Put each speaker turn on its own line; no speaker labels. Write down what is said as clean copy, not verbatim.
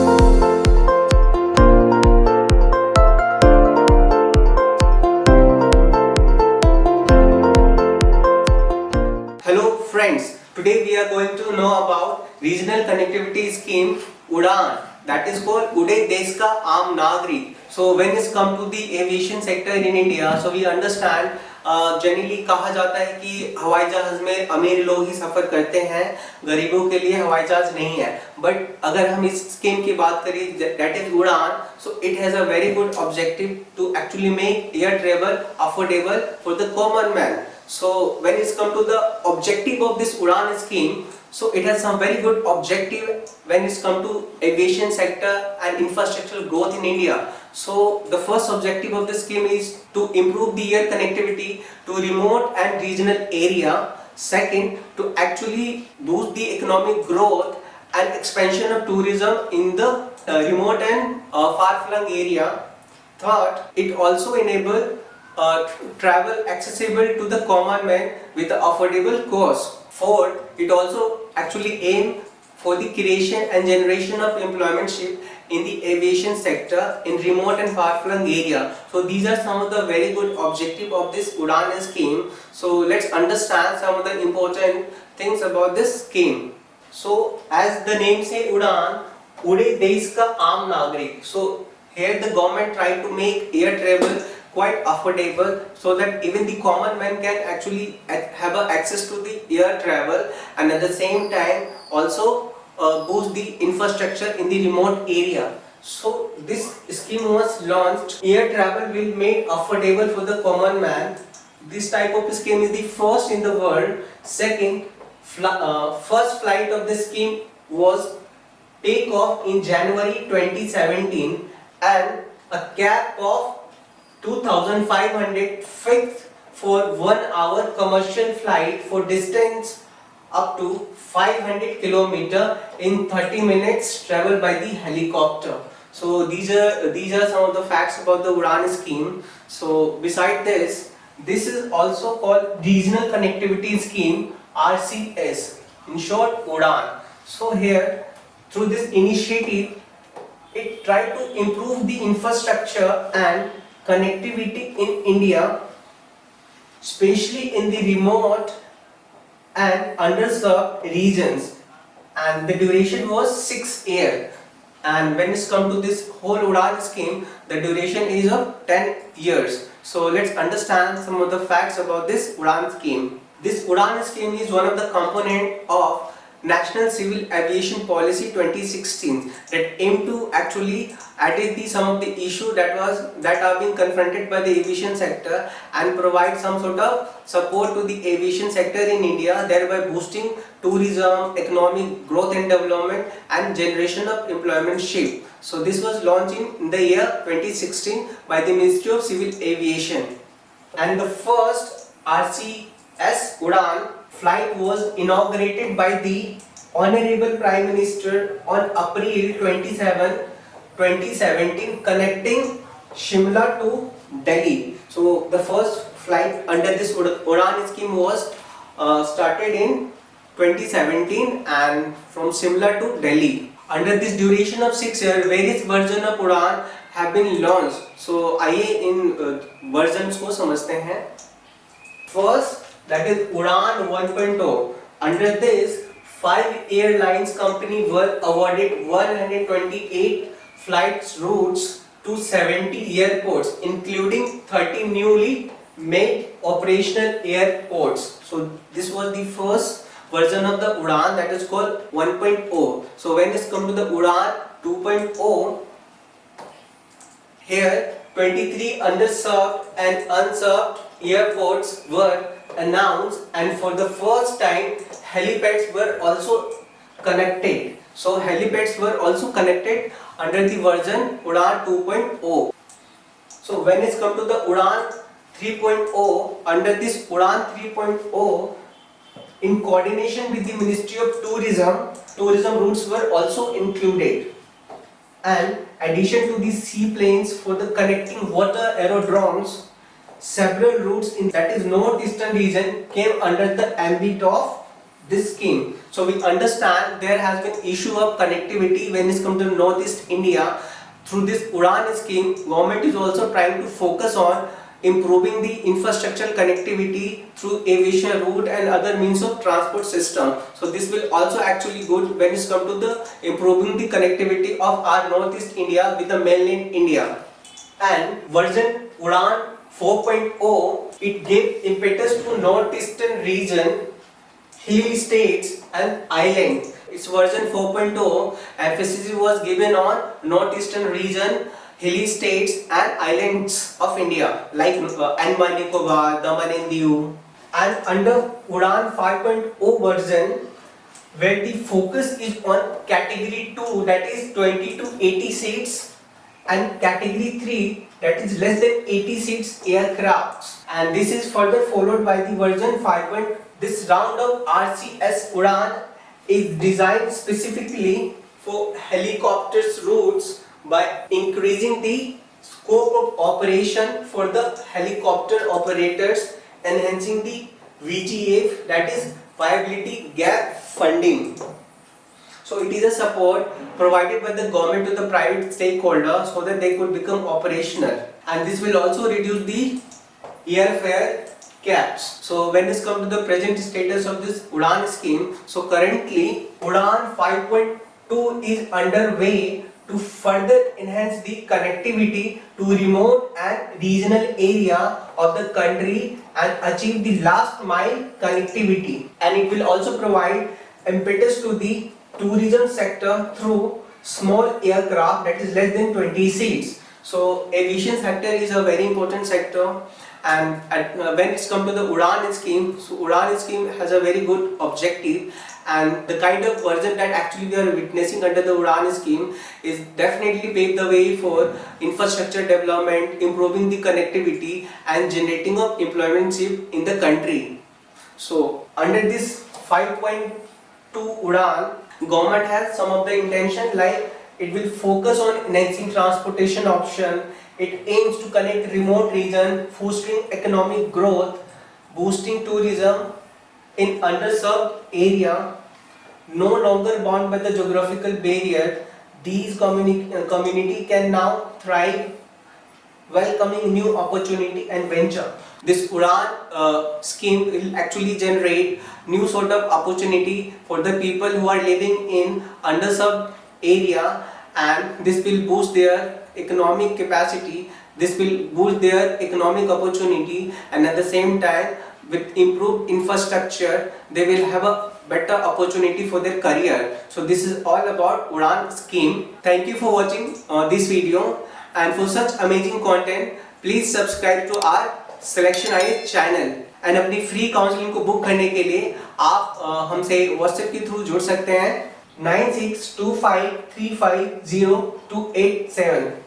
Hello friends, today we are going to know about regional connectivity scheme UDAN, that is called Uday Desh Ka Aam Nagrik. So when it's come to the aviation sector in India, so we understand generally कहा जाता है कि हवाई जहाज में अमीर लोग ही सफर करते हैं, गरीबों के लिए हवाई जहाज नहीं है. बट अगर हम इस स्कीम की बात करें, that is Udan, so it has a very good objective to actually make air travel affordable for the common man. So when it's come to the objective of this Udan scheme, so it has some very good objective when it's come to aviation sector and infrastructural growth in India. So the first objective of the scheme is to improve the air connectivity to remote and regional area. Second, to actually boost the economic growth and expansion of tourism in the remote and far-flung area. Third, it also enable travel accessible to the common man with an affordable cost. Fourth, it also actually aim for the creation and generation of employmentship in the aviation sector in remote and far-flung area. So these are some of the very good objective of this Udan scheme. So let's understand some of the important things about this scheme. So as the name say Udan, Uday Desh Ka Aam Nagrik. So here the government tried to make air travel quite affordable so that even the common man can actually have access to the air travel, and at the same time also boost the infrastructure in the remote area. So this scheme was launched. Air travel will made affordable for the common man. This type of scheme is the first in the world. Second, first flight of the scheme was take off in January 2017, and a cap of 2,500 fixed for 1 hour commercial flight for distance up to 500 km in 30 minutes travel by the helicopter. So these are some of the facts about the Udan scheme. So beside this is also called Regional Connectivity Scheme, RCS, in short Udan. So here through this initiative it tried to improve the infrastructure and connectivity in India, especially in the remote and underserved regions, and the duration was 6 years. And when it's come to this whole Udan scheme, the duration is of 10 years. So let's understand some of the facts about this Udan scheme. This Udan scheme is one of the component of National Civil Aviation Policy 2016 that aim to actually address some of the issue that are being confronted by the aviation sector and provide some sort of support to the aviation sector in India, thereby boosting tourism, economic growth and development, and generation of employmentship. So this was launched in the year 2016 by the Ministry of Civil Aviation, and the first RCS Udan flight was inaugurated by the Honorable Prime Minister on April 27, 2017, connecting Shimla to Delhi. So the first flight under this Udan scheme was started in 2017 and from Shimla to Delhi. Under this duration of 6 years, various versions of Udan have been launched. So आइए इन versions को समझते हैं. First, that is Udan 1.0. Under this, 5 airlines companies were awarded 128 flights routes to 70 airports, including 30 newly made operational airports. So this was the first version of the Udan, that is called 1.0. So when it's come to the Udan 2.0, here 23 underserved and unserved airports were announced, and for the first time helipads were also connected. So helipads were also connected under the version Udan 2.0. So when it's come to the Udan 3.0, under this Udan 3.0, in coordination with the Ministry of tourism routes were also included, and addition to the seaplanes for the connecting water aerodromes, several routes in that is northeastern region came under the ambit of this scheme. So we understand there has been issue of connectivity when it's come to Northeast India. Through this Udan scheme, government is also trying to focus on improving the infrastructural connectivity through aviation route and other means of transport system. So this will also actually good when it's come to the improving the connectivity of our Northeast India with the mainland India. And version Udan 4.0, it gave impetus to northeastern region, hilly states and islands. Its version 4.0 emphasis was given on northeastern region, hilly states and islands of India like Andaman Nicobar, Daman and Diu. And under Udan 5.0 version, where the focus is on category 2, that is 20 to 80 seats, and category 3, that is less than 80 seats aircrafts. And this is further followed by the version 5. This round of RCS Udan is designed specifically for helicopters routes by increasing the scope of operation for the helicopter operators, enhancing the VGF, that is viability gap funding. So it is a support provided by the government to the private stakeholders so that they could become operational, and this will also reduce the airfare caps. So when it's come to the present status of this Udan scheme, so currently Udan 5.2 is underway to further enhance the connectivity to remote and regional area of the country and achieve the last mile connectivity. And it will also provide impetus to the tourism sector through small aircraft, that is less than 20 seats. So aviation sector is a very important sector, and when it's come to the Udan scheme, so Udan scheme has a very good objective, and the kind of version that actually we are witnessing under the Udan scheme is definitely pave the way for infrastructure development, improving the connectivity and generating of employment in the country. So under this 5.2 Udan, government has some of the intention, like it will focus on enhancing transportation option. It aims to connect remote region, fostering economic growth, boosting tourism in underserved area. No longer bound by the geographical barrier, these community can now thrive, welcoming new opportunity and venture. This Udan scheme will actually generate new sort of opportunity for the people who are living in underserved area, and this will boost their economic capacity, this will boost their economic opportunity, and at the same time with improved infrastructure they will have a better opportunity for their career. So this is all about Udan scheme. Thank you for watching this video, and for such amazing content please subscribe to our Selection IAS channel. And अपनी free counselling को book करने के लिए आप हमसे WhatsApp के through जुड़ सकते हैं 9625350287।